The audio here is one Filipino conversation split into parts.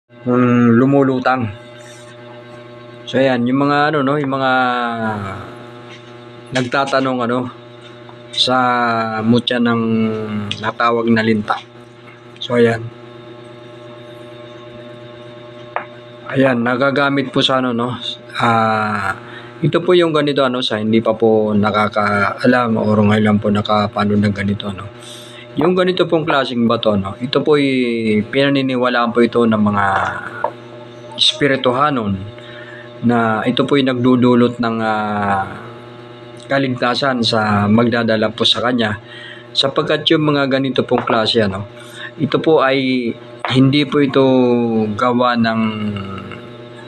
lumulutang. So ayan, yung mga ano no, yung mga nagtatanong ano sa mutya ng natawag na linta. So ayan. Ayan, nagagamit po sa ano no. Ito po yung ganito ano sa hindi pa po nakakaalam o ngayon lang po nakapano ng ganito ano. Yung ganito pong klaseng bato no, ito po ay pinaniniwalaan po ito ng mga espirituhanon na ito po ay nagdudulot ng kaligtasan sa magdadala po sa kanya sapagkat yung mga ganito pong klase ano, ito po ay hindi po ito gawa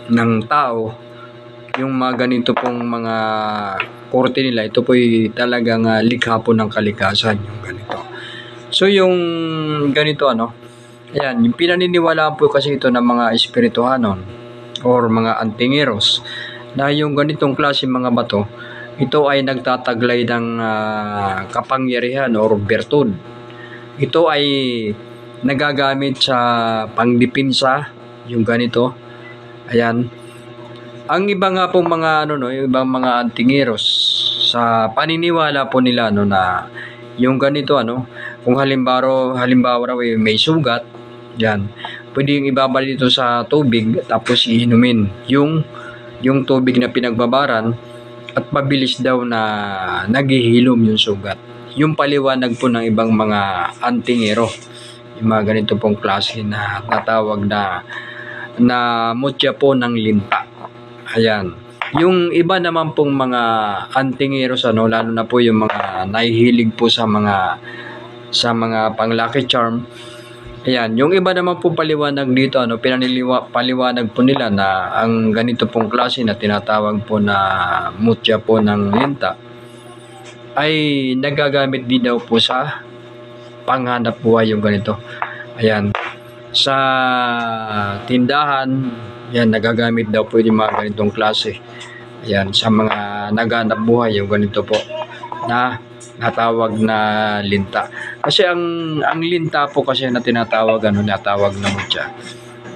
ng tao. Yung mga ganito pong mga korte nila, ito po ay talagang likha po ng kalikasan yung ganito. So yung ganito ano, ayan, yung pinaniniwalaan po kasi ito ng mga espirituhanon or mga antingeros na yung ganitong klase mga bato, ito ay nagtataglay ng kapangyarihan or bertud. Ito ay nagagamit sa pangdipinsa, yung ganito. Ayan. Ang iba nga pong mga ano no, yung ibang mga antingeros sa paniniwala po nila no na yung ganito ano, kung halimbawa raw may sugat, yan. Pwede yung ibabal dito sa tubig tapos iinumin yung tubig na pinagbabaran at mabilis daw na naghihilom yung sugat. Yung paliwanag po ng ibang mga antingero, yung mga ganito pong klase na natawag na mutya po ng linta. Ayan. Yung iba naman pong mga antingeros ano, lalo na po yung mga nahihilig po sa mga pang lucky charm. Ayan, yung iba naman po paliwanag dito ano, paliwanag po nila na ang ganito pong klase na tinatawag po na mutya po ng linta ay nagagamit din daw po sa panghanap buhay yung ganito. Ayan, sa tindahan, yan nagagamit daw po yung mga ganitong klase. Ayan, sa mga naghanap buhay yung ganito po na natawag na linta. Kasi ang linta po kasi na tinatawag natawag na mutya.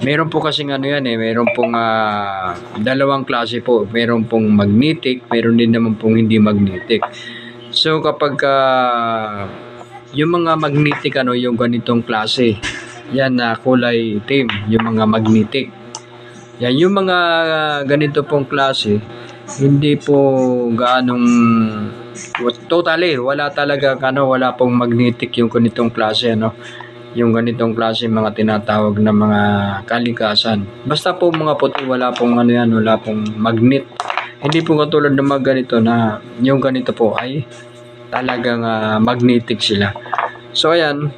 Meron po kasi meron pong dalawang klase po. Meron pong magnetic, meron din naman pong hindi magnetic. So kapag yung mga magnetic yung ganitong klase, yan na kulay itim, yung mga magnetic. Yan yung mga ganito pong klase, hindi po gaanong totally wala talaga wala pong magnetic yung ganitong klase yung ganitong klase mga tinatawag na mga kalikasan. Basta po mga puti, wala pong wala pong magnet. Hindi po katulad ng mga ganito na yung ganito po ay talagang magnetic sila. So ayan,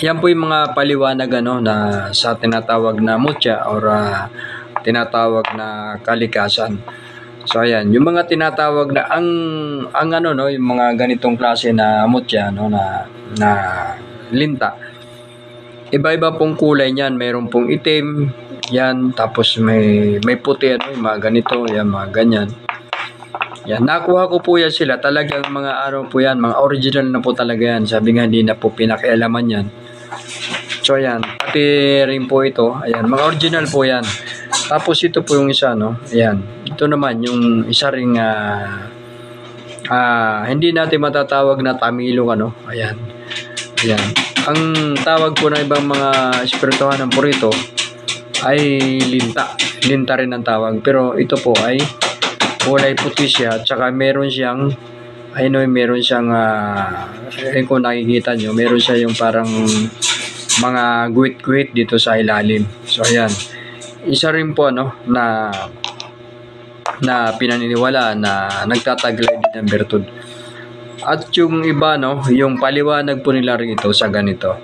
yan po yung mga paliwanag na sa tinatawag na mutya or tinatawag na kalikasan. So ayan, yung mga tinatawag na ang yung mga ganitong klase na mutya na linta. Iba-iba pong kulay niyan, mayroon pong itim, yan, tapos may puti yung mga ganito, yan mga ganyan. Yan, nakuha ko po yan sila, talagang mga po yan, mga original na po talaga yan. Sabi nga hindi na po pinakialaman yan. So ayan, pati rin po ito, ayan, mga original po yan. Tapos ito po yung isa ayan. Ito naman yung isa ring hindi natin matatawag na tamilong ayan. Ayan. Ang tawag po ng ibang mga espirituhanan po rito ay linta. Linta rin ang tawag. Pero ito po ay kulay puti siya at saka meron siyang kung nakikita nyo, meron siya yung parang mga guhit-guhit dito sa ilalim. So ayan. Isa rin po na pinaniniwala na nagtataglay din ng bertud. At yung iba yung paliwanag po nila rito sa ganito.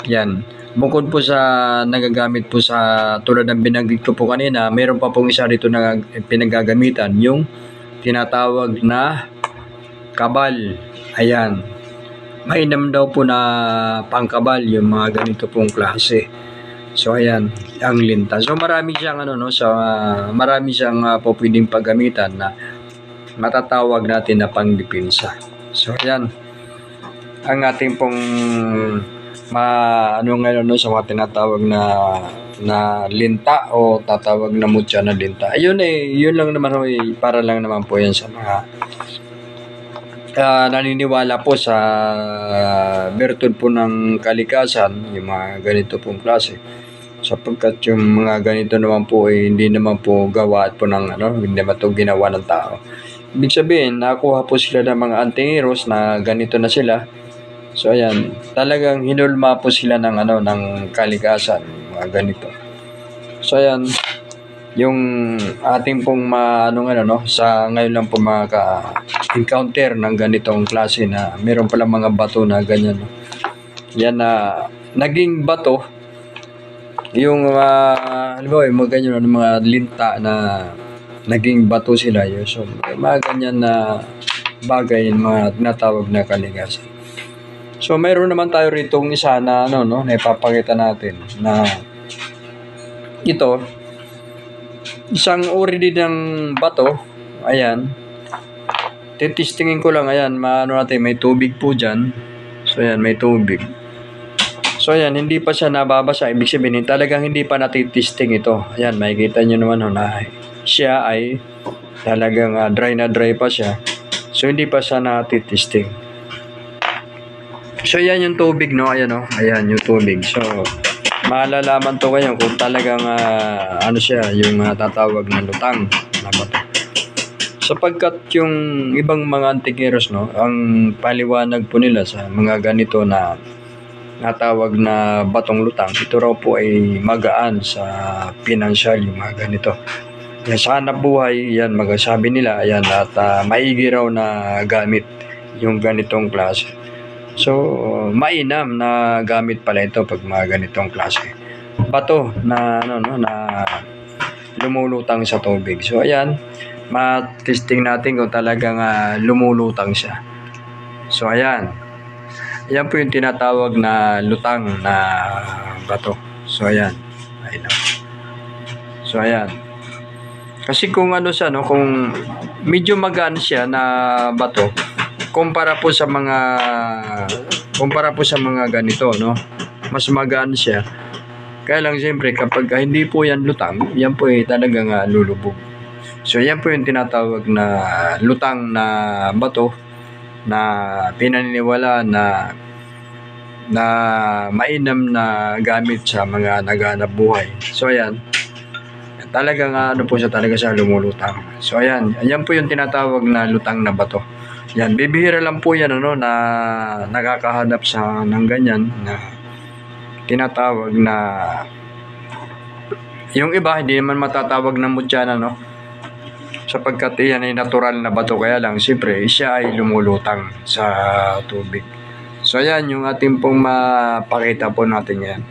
Yan. Bukod po sa nagagamit po sa tulad ng binanggit ko po kanina, meron pa pong isa rito na pinagagamitan, yung tinatawag na kabal. Ayan. Mainam daw po na pangkabal yung mga ganito pong klase. So ayan, ang linta. So marami siyang marami siyang po pwedeng paggamitan na matatawag natin na pangdipinsa. So ayan, ang ating pong ano ngayon no, sa mga tinatawag na linta o tatawag na mutya na linta. Ayun yun lang naman ho, para lang naman po yan sa mga naniniwala po sa bertud po ng kalikasan, yung mga ganito pong klase. Sapagkat yung mga ganito naman po hindi naman po gawa po ng hindi naman ito ginawa ng tao. Ibig sabihin, nakuha po sila ng mga antiheroes na ganito na sila. So ayan, talagang hinulma po sila ng ng kalikasan, mga ganito. So ayan, yung ating pong sa ngayon lang po encounter ng ganitong klase na meron pala mga bato na ganyan. Yan na naging bato yung halimbawa yung mga ganyan mga linta na naging bato sila yun. So mga ganyan na bagay, mga tinatawag na kalikasan. So mayroon naman tayo rito isa na na ipapakita natin na ito isang uri din ng bato. Ayan, titistingin ko lang. Ayan, natin, may tubig po dyan. So ayan, may tubig. So ayan, hindi pa siya nababasa. Ibig sabihin, talagang hindi pa natitisting ito. Ayan, makikita nyo naman na siya ay talagang dry na dry pa siya. So hindi pa siya natitisting. So ayan yung tubig, no? Ayan, ayan yung tubig. So malalaman to kayo kung talagang siya, yung tatawag na lutang na bato. Sapagkat yung ibang mga antiqueros, ang paliwanag po nila sa mga ganito na natawag na batong lutang, ito raw po ay magaan sa financial, yung mga ganito. Yan, sa hanap buhay, yan magsasabi nila, ayan, at maigi raw na gamit yung ganitong klase. So, mainam na gamit pala ito pag mga ganitong klase. Bato na na lumulutang sa tubig. So, ayan, matesting natin kung talagang lumulutang siya. So, ayan. Ayan po yung tinatawag na lutang na bato. So, ayan. So, ayan. Kasi kung siya, kung medyo magaan siya na bato, kumpara po sa mga ganito, mas magaan siya. Kaya lang siyempre kapag hindi po yan lutang, yan po talagang lulubog. So yan po yung tinatawag na lutang na bato na pinaniniwala na mainam na gamit sa mga naghahanap buhay. So ayan, talagang po siya, talaga siya lumulutang. So ayan po yung tinatawag na lutang na bato. Yan, bibihira lang po yan na nakakahanap sa ng ganyan na tinatawag na yung iba hindi naman matatawag na mutyana, sapagkat yan ay natural na bato, kaya lang siyempre siya ay lumulutang sa tubig. So ayan yung ating pong mapakita po natin yan.